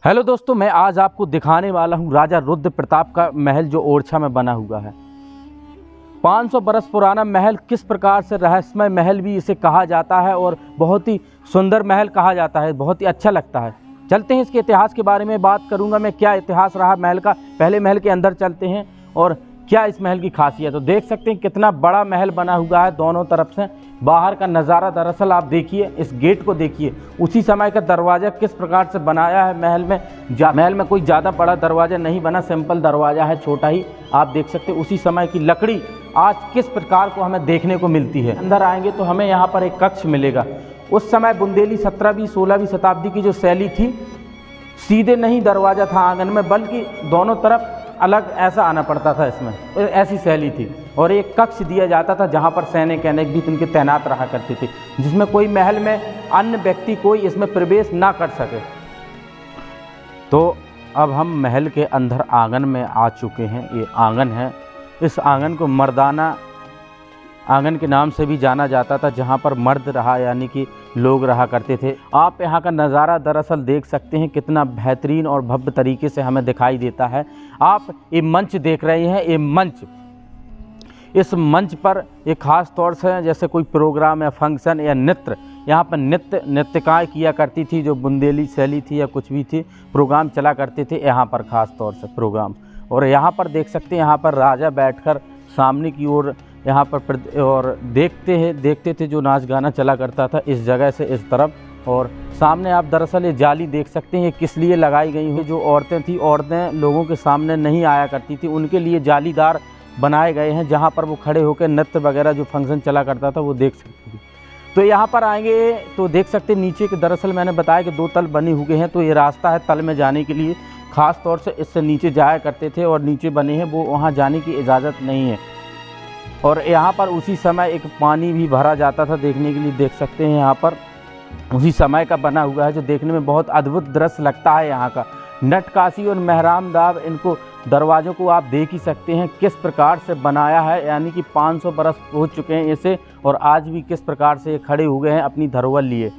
Hello दोस्तों, मैं आज आपको दिखाने वाला हूँ राजा रुद्र प्रताप का महल जो ओरछा में बना हुआ है। 500 बरस पुराना महल, किस प्रकार से रहस्यमय महल भी इसे कहा जाता है और बहुत ही सुंदर महल कहा जाता है, बहुत ही अच्छा लगता है। चलते हैं इसके इतिहास के बारे में बात करूंगा मैं, क्या इतिहास रहा महल का। पहले महल के अंदर चलते हैं और क्या इस महल की खासियत। तो देख सकते हैं कितना बड़ा महल बना हुआ है, दोनों तरफ से बाहर का नज़ारा। दरअसल आप देखिए, इस गेट को देखिए, उसी समय का दरवाज़ा किस प्रकार से बनाया है। महल में कोई ज़्यादा बड़ा दरवाज़ा नहीं बना, सिंपल दरवाज़ा है, छोटा ही। आप देख सकते हैं उसी समय की लकड़ी आज किस प्रकार को हमें देखने को मिलती है। अंदर आएंगे तो हमें यहाँ पर एक कक्ष मिलेगा। उस समय बुंदेली 17वीं 16वीं शताब्दी की जो शैली थी, सीधे नहीं दरवाज़ा था आंगन में, बल्कि दोनों तरफ अलग ऐसा आना पड़ता था। इसमें ऐसी शैली थी और एक कक्ष दिया जाता था जहाँ पर सैनिक भी उनके तैनात रहा करते थे, जिसमें कोई महल में अन्य व्यक्ति कोई इसमें प्रवेश ना कर सके। तो अब हम महल के अंदर आंगन में आ चुके हैं। ये आंगन है, इस आंगन को मर्दाना आंगन के नाम से भी जाना जाता था, जहाँ पर मर्द रहा यानी कि लोग रहा करते थे। आप यहाँ का नज़ारा दरअसल देख सकते हैं, कितना बेहतरीन और भव्य तरीके से हमें दिखाई देता है। आप ये मंच देख रहे हैं, ये मंच, इस मंच पर एक ख़ास तौर से जैसे कोई प्रोग्राम या फंक्शन या नृत्य, यहाँ पर नृत्यकाएँ किया करती थी, जो बुंदेली शैली थी या कुछ भी थी, प्रोग्राम चला करते थे यहाँ पर ख़ास तौर से प्रोग्राम। और यहाँ पर देख सकते हैं, यहाँ पर राजा बैठकर सामने की ओर यहाँ पर और देखते थे जो नाच गाना चला करता था इस जगह से इस तरफ। और सामने आप दरअसल ये जाली देख सकते हैं, किस लिए लगाई गई हुई। जो औरतें थी, औरतें लोगों के सामने नहीं आया करती थी, उनके लिए जालीदार बनाए गए हैं, जहाँ पर वो खड़े होकर नृत्य वगैरह जो फंक्शन चला करता था वो देख सकते थे। तो यहाँ पर आएंगे तो देख सकते हैं नीचे के, दरअसल मैंने बताया कि 2 तल बने हुए हैं, तो ये रास्ता है तल में जाने के लिए। ख़ास तौर से इससे नीचे जाया करते थे और नीचे बने हैं, वो वहाँ जाने की इजाज़त नहीं है। और यहाँ पर उसी समय एक पानी भी भरा जाता था, देखने के लिए देख सकते हैं यहाँ पर उसी समय का बना हुआ है, जो देखने में बहुत अद्भुत दृश्य लगता है। यहाँ का नटकाशी और मेहरामदाब, इनको दरवाज़ों को आप देख ही सकते हैं किस प्रकार से बनाया है, यानी कि 500 बरस हो चुके हैं इसे, और आज भी किस प्रकार से ये खड़े हुए हैं अपनी धरोहर लिए।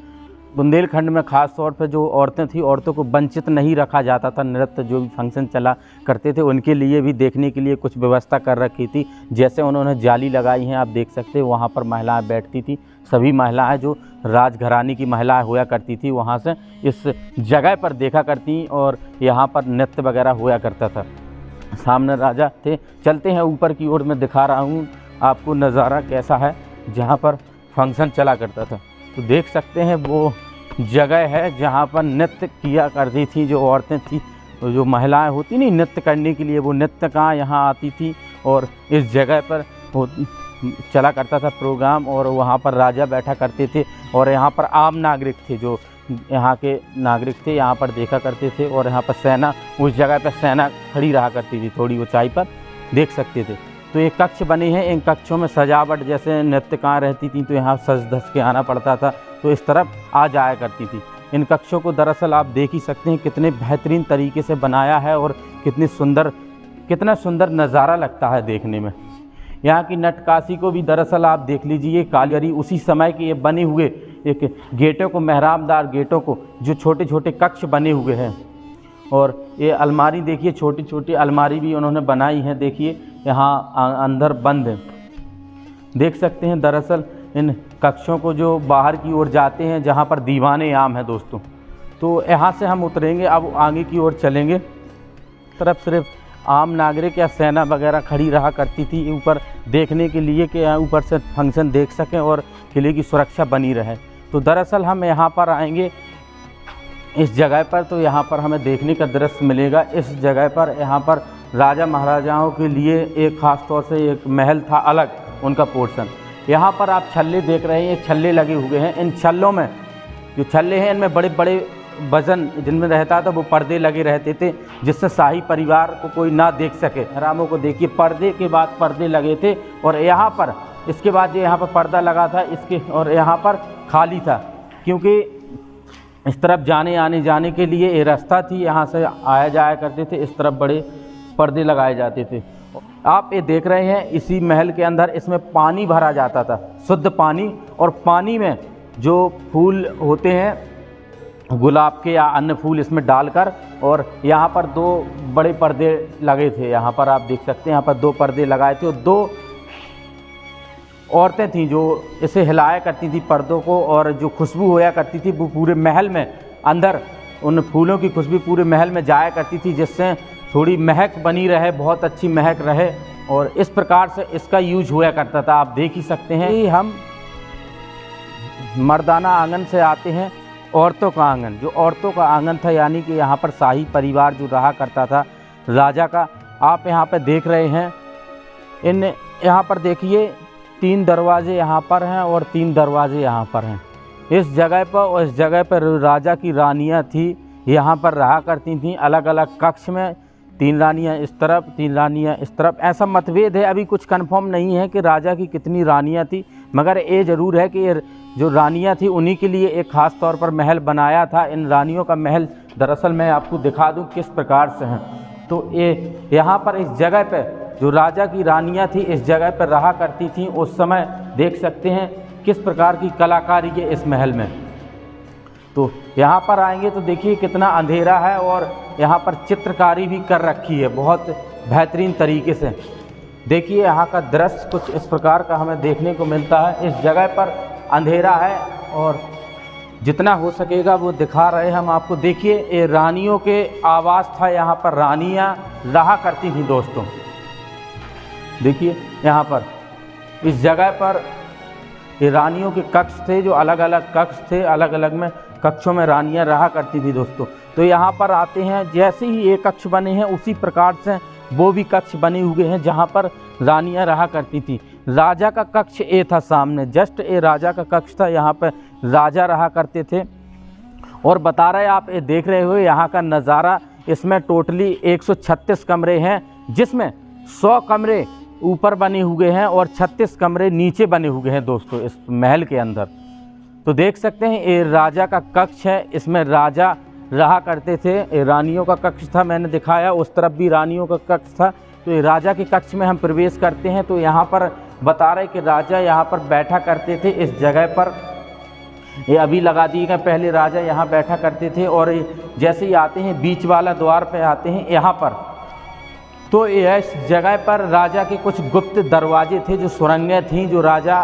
बुंदेलखंड में ख़ास तौर पर जो औरतें थी, औरतों को वंचित नहीं रखा जाता था। नृत्य जो भी फंक्शन चला करते थे उनके लिए भी देखने के लिए कुछ व्यवस्था कर रखी थी। जैसे उन्होंने जाली लगाई हैं, आप देख सकते हैं, वहाँ पर महिलाएं बैठती थी। सभी महिलाएं जो राजघराने की महिलाएं हुआ करती थी, वहाँ से इस जगह पर देखा करती और यहाँ पर नृत्य वगैरह हुआ करता था। सामने राजा थे। चलते हैं ऊपर की ओर, मैं दिखा रहा हूँ आपको नज़ारा कैसा है जहाँ पर फंक्शन चला करता था। तो देख सकते हैं वो जगह है जहाँ पर नृत्य किया करती थी जो औरतें थी, जो महिलाएं होती नहीं नृत्य करने के लिए, वो नृत्य कहाँ यहाँ आती थी और इस जगह पर चला करता था प्रोग्राम। और वहाँ पर राजा बैठा करते थे और यहाँ पर आम नागरिक थे, जो यहाँ के नागरिक थे, यहाँ पर देखा करते थे। और यहाँ पर सेना, उस जगह पर सेना खड़ी रहा करती थी, थोड़ी ऊंचाई पर देख सकते थे। तो ये कक्ष बने हैं, इन कक्षों में सजावट, जैसे नृत्य कहाँ रहती थी तो यहाँ सज धस के आना पड़ता था, तो इस तरफ आ जाया करती थी। इन कक्षों को दरअसल आप देख ही सकते हैं कितने बेहतरीन तरीके से बनाया है और कितना सुंदर नज़ारा लगता है देखने में। यहाँ की नटकाशी को भी दरअसल आप देख लीजिए, कालीगरी उसी समय के ये बने हुए एक गेटों को, मेहराबदार गेटों को, जो छोटे छोटे कक्ष बने हुए हैं। और ये अलमारी देखिए, छोटी छोटी अलमारी भी उन्होंने बनाई है, देखिए यहाँ अंदर बंद है, देख सकते हैं। दरअसल इन कक्षों को जो बाहर की ओर जाते हैं, जहाँ पर दीवाने आम है दोस्तों, तो यहाँ से हम उतरेंगे, अब आगे की ओर चलेंगे। तरफ सिर्फ आम नागरिक या सेना वगैरह खड़ी रहा करती थी ऊपर देखने के लिए कि ऊपर से फंक्शन देख सकें और किले की सुरक्षा बनी रहे। तो दरअसल हम यहाँ पर आएंगे इस जगह पर, तो यहाँ पर हमें देखने का दृश्य मिलेगा। इस जगह पर यहाँ पर राजा महाराजाओं के लिए एक ख़ास तौर से एक महल था अलग, उनका पोर्शन। यहाँ पर आप छल्ले देख रहे हैं, ये छल्ले लगे हुए हैं। इन छल्लों में, जो छल्ले हैं, इनमें बड़े बड़े वजन जिनमें रहता था, वो पर्दे लगे रहते थे, जिससे शाही परिवार को कोई ना देख सके। हरामों को देखिए, पर्दे के बाद पर्दे लगे थे। और यहाँ पर इसके बाद जो यहाँ पर पर्दा लगा था इसके, और यहाँ पर खाली था, क्योंकि इस तरफ आने जाने के लिए ये रास्ता थी, यहाँ से आया जाया करते थे, इस तरफ बड़े पर्दे लगाए जाते थे। आप ये देख रहे हैं, इसी महल के अंदर इसमें पानी भरा जाता था, शुद्ध पानी। और पानी में जो फूल होते हैं गुलाब के या अन्य फूल इसमें डालकर, और यहाँ पर 2 बड़े पर्दे लगे थे। यहाँ पर आप देख सकते हैं, यहाँ पर 2 पर्दे लगाए थे और 2 औरतें थीं जो इसे हिलाया करती थी पर्दों को, और जो खुशबू होया करती थी वो पूरे महल में अंदर उन फूलों की खुशबू पूरे महल में जाया करती थी, जिससे थोड़ी महक बनी रहे, बहुत अच्छी महक रहे। और इस प्रकार से इसका यूज हुआ करता था। आप देख ही सकते हैं कि हम मर्दाना आंगन से आते हैं औरतों का आंगन। जो औरतों का आंगन था, यानी कि यहाँ पर शाही परिवार जो रहा करता था राजा का, आप यहाँ पर देख रहे हैं। यहाँ पर देखिए 3 दरवाजे यहाँ पर हैं और 3 दरवाजे यहाँ पर हैं। इस जगह पर और इस जगह पर राजा की रानियाँ थी, यहाँ पर रहा करती थीं अलग अलग कक्ष में। 3 रानियाँ इस तरफ, 3 रानियाँ इस तरफ। ऐसा मतभेद है, अभी कुछ कंफर्म नहीं है कि राजा की कितनी रानियाँ थी, मगर ये ज़रूर है कि ये जो रानियाँ थी उन्हीं के लिए एक ख़ास तौर पर महल बनाया था। इन रानियों का महल दरअसल मैं आपको दिखा दूँ किस प्रकार से हैं। तो ये यहाँ पर इस जगह पर जो राजा की रानियाँ थी इस जगह पर रहा करती थीं। उस समय देख सकते हैं किस प्रकार की कलाकारी है इस महल में। तो यहाँ पर आएंगे तो देखिए कितना अंधेरा है, और यहाँ पर चित्रकारी भी कर रखी है बहुत बेहतरीन तरीके से। देखिए यहाँ का दृश्य कुछ इस प्रकार का हमें देखने को मिलता है। इस जगह पर अंधेरा है और जितना हो सकेगा वो दिखा रहे हम आपको। देखिए ये रानियों के आवास था, यहाँ पर रानियाँ रहा करती थी दोस्तों। देखिए यहाँ पर इस जगह पर ये रानियों के कक्ष थे, जो अलग अलग कक्ष थे, अलग अलग में कक्षों में रानियां रहा करती थी दोस्तों। तो यहाँ पर आते हैं, जैसे ही ये कक्ष बने हैं उसी प्रकार से वो भी कक्ष बने हुए हैं जहाँ पर रानियां रहा करती थी। राजा का कक्ष ये था सामने, जस्ट ये राजा का कक्ष था, यहाँ पर राजा रहा करते थे। और बता रहे आप ये देख रहे हो यहाँ का नज़ारा, इसमें टोटली 136 कमरे हैं, जिसमें 100 कमरे ऊपर बने हुए हैं और 36 कमरे नीचे बने हुए हैं दोस्तों इस महल के अंदर। तो देख सकते हैं ये राजा का कक्ष है, इसमें राजा रहा करते थे। ये रानियों का कक्ष था, मैंने दिखाया, उस तरफ भी रानियों का कक्ष था। तो ये राजा के कक्ष में हम प्रवेश करते हैं। तो यहाँ पर बता रहे कि राजा यहाँ पर बैठा करते थे इस जगह पर। ये अभी लगा दिए गए, पहले राजा यहाँ बैठा करते थे। और जैसे ही आते हैं बीच वाला द्वार पे आते हैं यहाँ पर, तो इस जगह पर राजा के कुछ गुप्त दरवाजे थे, जो सुरंगें थीं, जो राजा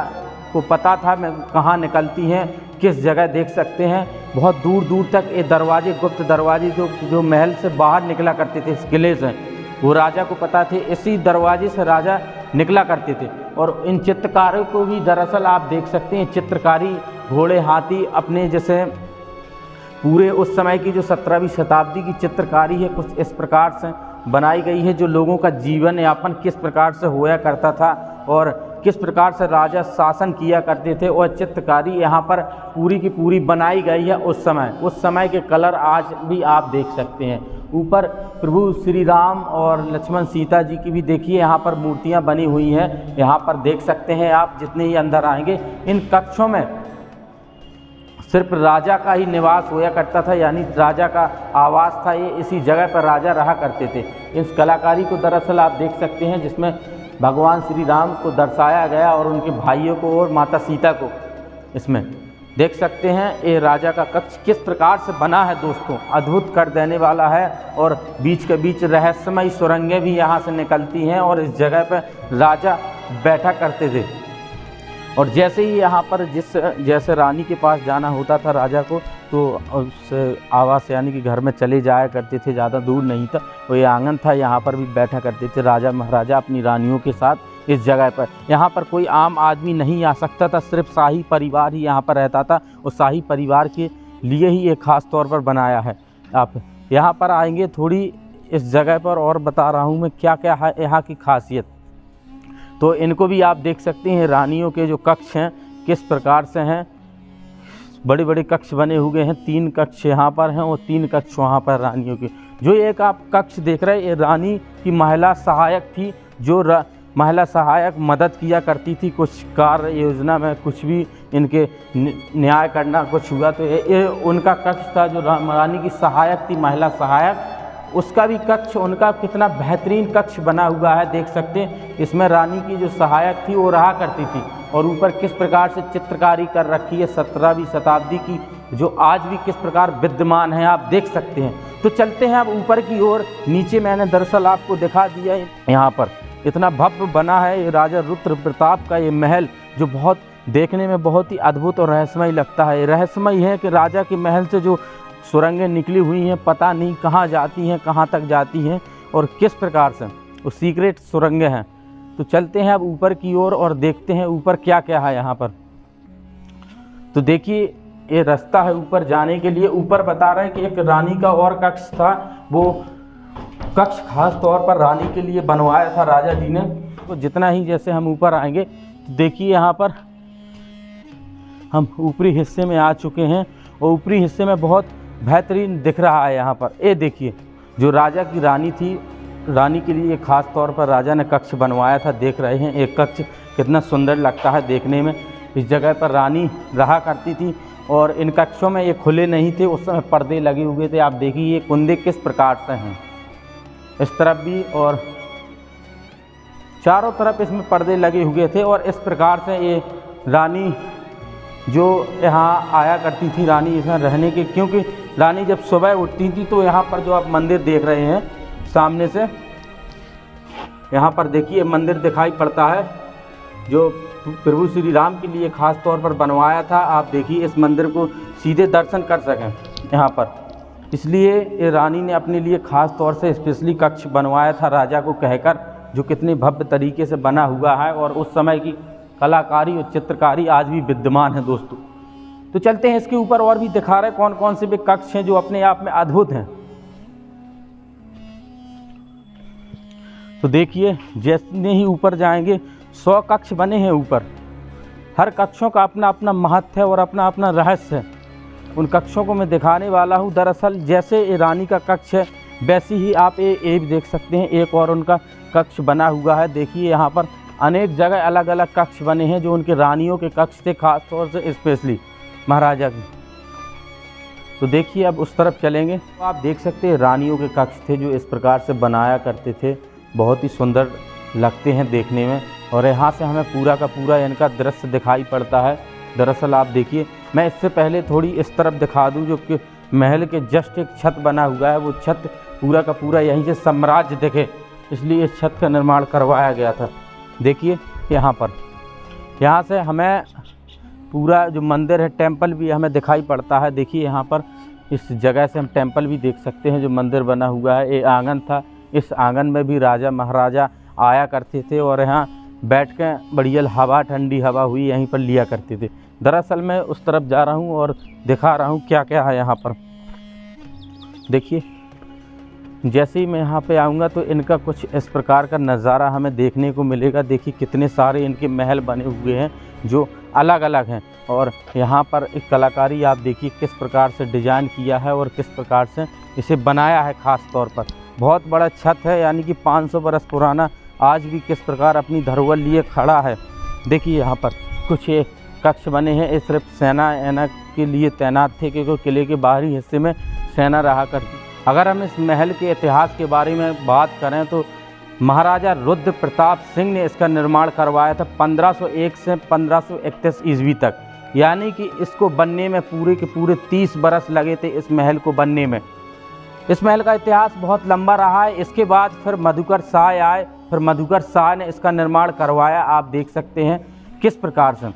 को पता था मैं कहाँ निकलती हैं, किस जगह। देख सकते हैं बहुत दूर दूर तक ये दरवाजे, गुप्त दरवाजे जो महल से बाहर निकला करते थे इस किले से, वो राजा को पता थे। इसी दरवाजे से राजा निकला करते थे। और इन चित्रकारों को भी दरअसल आप देख सकते हैं, चित्रकारी घोड़े हाथी अपने जैसे पूरे उस समय की जो 17वीं शताब्दी की चित्रकारी है, कुछ इस प्रकार से बनाई गई है, जो लोगों का जीवन यापन किस प्रकार से होया करता था और किस प्रकार से राजा शासन किया करते थे। और चित्रकारी यहाँ पर पूरी की पूरी बनाई गई है उस समय के कलर आज भी आप देख सकते हैं। ऊपर प्रभु श्री राम और लक्ष्मण सीता जी की भी देखिए यहाँ पर मूर्तियाँ बनी हुई हैं। यहाँ पर देख सकते हैं आप, जितने ही अंदर आएंगे इन कक्षों में सिर्फ राजा का ही निवास होया करता था, यानी राजा का आवास था ये। इसी जगह पर राजा रहा करते थे। इस कलाकारी को दरअसल आप देख सकते हैं, जिसमें भगवान श्री राम को दर्शाया गया और उनके भाइयों को और माता सीता को इसमें देख सकते हैं। ये राजा का कक्ष किस प्रकार से बना है दोस्तों, अद्भुत कर देने वाला है। और बीच के बीच रहस्यमयी सुरंगें भी यहाँ से निकलती हैं और इस जगह पर राजा बैठा करते थे। और जैसे ही यहाँ पर जैसे रानी के पास जाना होता था राजा को, तो उस आवास यानी कि घर में चले जाया करते थे, ज़्यादा दूर नहीं था। वो ये आंगन था, यहाँ पर भी बैठा करते थे राजा महाराजा अपनी रानियों के साथ इस जगह पर। यहाँ पर कोई आम आदमी नहीं आ सकता था, सिर्फ शाही परिवार ही यहाँ पर रहता था और शाही परिवार के लिए ही एक ख़ास तौर पर बनाया है। आप यहाँ पर आएंगे थोड़ी इस जगह पर और बता रहा हूँ मैं क्या क्या है यहाँ की खासियत। तो इनको भी आप देख सकते हैं, रानियों के जो कक्ष हैं किस प्रकार से हैं। बड़े बड़े कक्ष बने हुए हैं, 3 कक्ष यहाँ पर हैं और 3 कक्ष वहाँ पर रानियों के। जो एक आप कक्ष देख रहे हैं, ये रानी की महिला सहायक थी, जो महिला सहायक मदद किया करती थी कुछ कार्य योजना में, कुछ भी इनके न्याय करना कुछ हुआ तो ये उनका कक्ष था। जो रानी की सहायक थी, महिला सहायक, उसका भी कक्ष, उनका कितना बेहतरीन कक्ष बना हुआ है देख सकते हैं। इसमें रानी की जो सहायक थी वो रहा करती थी और ऊपर किस प्रकार से चित्रकारी कर रखी है 17वीं शताब्दी की जो आज भी किस प्रकार विद्यमान है आप देख सकते हैं। तो चलते हैं अब ऊपर की ओर। नीचे मैंने दरअसल आपको दिखा दिया है, यहाँ पर इतना भव्य बना है ये राजा रुद्र प्रताप का ये महल, जो बहुत देखने में बहुत ही अद्भुत और रहस्यमय लगता है। रहस्यमय है कि राजा के महल से जो सुरंगें निकली हुई हैं, पता नहीं कहाँ जाती हैं, कहाँ तक जाती हैं और किस प्रकार से वो सीक्रेट सुरंगें हैं। तो चलते हैं अब ऊपर की ओर और देखते हैं ऊपर क्या क्या है यहाँ पर। तो देखिए ये रास्ता है ऊपर जाने के लिए। ऊपर बता रहे हैं कि एक रानी का और कक्ष था, वो कक्ष खास तौर पर रानी के लिए बनवाया था राजा जी ने। तो जितना ही जैसे हम ऊपर आएंगे तो देखिए यहाँ पर हम ऊपरी हिस्से में आ चुके हैं और ऊपरी हिस्से में बहुत बेहतरीन दिख रहा है। यहाँ पर ये देखिए जो राजा की रानी थी, रानी के लिए खास तौर पर राजा ने कक्ष बनवाया था। देख रहे हैं एक कक्ष कितना सुंदर लगता है देखने में। इस जगह पर रानी रहा करती थी और इन कक्षों में ये खुले नहीं थे, उस समय पर्दे लगे हुए थे। आप देखिए ये कुंदे किस प्रकार से हैं, इस तरफ भी और चारों तरफ इसमें पर्दे लगे हुए थे। और इस प्रकार से ये रानी जो यहाँ आया करती थी, रानी इसमें रहने के, क्योंकि रानी जब सुबह उठती थी तो यहाँ पर जो आप मंदिर देख रहे हैं सामने से, यहाँ पर देखिए मंदिर दिखाई पड़ता है जो प्रभु श्री राम के लिए खास तौर पर बनवाया था। आप देखिए इस मंदिर को सीधे दर्शन कर सकें यहाँ पर, इसलिए ये रानी ने अपने लिए खास तौर से स्पेशली कक्ष बनवाया था राजा को कहकर, जो कितने भव्य तरीके से बना हुआ है और उस समय की कलाकारी और चित्रकारी आज भी विद्यमान है दोस्तों। तो चलते हैं इसके ऊपर और भी दिखा रहे हैं कौन कौन से भी कक्ष हैं जो अपने आप में अद्भुत हैं। तो देखिए जैसे ही ऊपर जाएंगे 100 कक्ष बने हैं ऊपर। हर कक्षों का अपना अपना महत्व है और अपना अपना रहस्य है। उन कक्षों को मैं दिखाने वाला हूँ। दरअसल जैसे रानी का कक्ष है वैसे ही आप ये भी देख सकते हैं एक और उनका कक्ष बना हुआ है। देखिए यहाँ पर अनेक जगह अलग अलग कक्ष बने हैं जो उनके रानियों के कक्ष थे, खास तौर से स्पेशली महाराजा की। तो देखिए अब उस तरफ चलेंगे तो आप देख सकते हैं रानियों के कक्ष थे जो इस प्रकार से बनाया करते थे, बहुत ही सुंदर लगते हैं देखने में। और यहाँ से हमें पूरा का पूरा इनका दृश्य दिखाई पड़ता है। दरअसल आप देखिए, मैं इससे पहले थोड़ी इस तरफ दिखा दूँ, जो कि महल के जस्ट एक छत बना हुआ है, वो छत पूरा का पूरा यहीं से साम्राज्य दिखे इसलिए इस छत का निर्माण करवाया गया था। देखिए यहाँ पर, यहाँ से हमें पूरा जो मंदिर है, टेंपल भी हमें दिखाई पड़ता है। देखिए यहाँ पर इस जगह से हम टेंपल भी देख सकते हैं जो मंदिर बना हुआ है। ये आंगन था, इस आंगन में भी राजा महाराजा आया करते थे और यहाँ बैठ के बढ़िया हवा, ठंडी हवा हुई यहीं पर लिया करते थे। दरअसल मैं उस तरफ जा रहा हूँ और दिखा रहा हूँ क्या क्या है यहाँ पर। देखिए जैसे ही मैं यहाँ पे आऊँगा तो इनका कुछ इस प्रकार का नज़ारा हमें देखने को मिलेगा। देखिए कितने सारे इनके महल बने हुए हैं जो अलग अलग हैं और यहाँ पर एक कलाकारी आप देखिए किस प्रकार से डिज़ाइन किया है और किस प्रकार से इसे बनाया है। ख़ास तौर पर बहुत बड़ा छत है, यानी कि 500 बरस पुराना, आज भी किस प्रकार अपनी धरोहर लिए खड़ा है। देखिए यहाँ पर कुछ ये कक्ष बने हैं, ये सिर्फ सेना के लिए तैनात थे क्योंकि किले के बाहरी हिस्से में सेना रहा करती। अगर हम इस महल के इतिहास के बारे में बात करें तो महाराजा रुद्र प्रताप सिंह ने इसका निर्माण करवाया था 1501 से 1531 ईस्वी तक, यानी कि इसको बनने में पूरे के पूरे 30 बरस लगे थे इस महल को बनने में। इस महल का इतिहास बहुत लंबा रहा है। इसके बाद फिर मधुकर शाह आए, फिर मधुकर शाह ने इसका निर्माण करवाया। आप देख सकते हैं किस प्रकार से,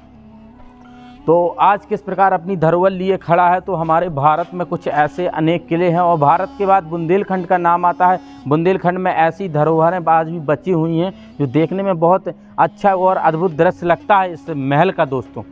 तो आज किस प्रकार अपनी धरोहर लिए खड़ा है। तो हमारे भारत में कुछ ऐसे अनेक किले हैं और भारत के बाद बुंदेलखंड का नाम आता है। बुंदेलखंड में ऐसी धरोहरें आज भी बची हुई हैं जो देखने में बहुत अच्छा और अद्भुत दृश्य लगता है इस महल का दोस्तों।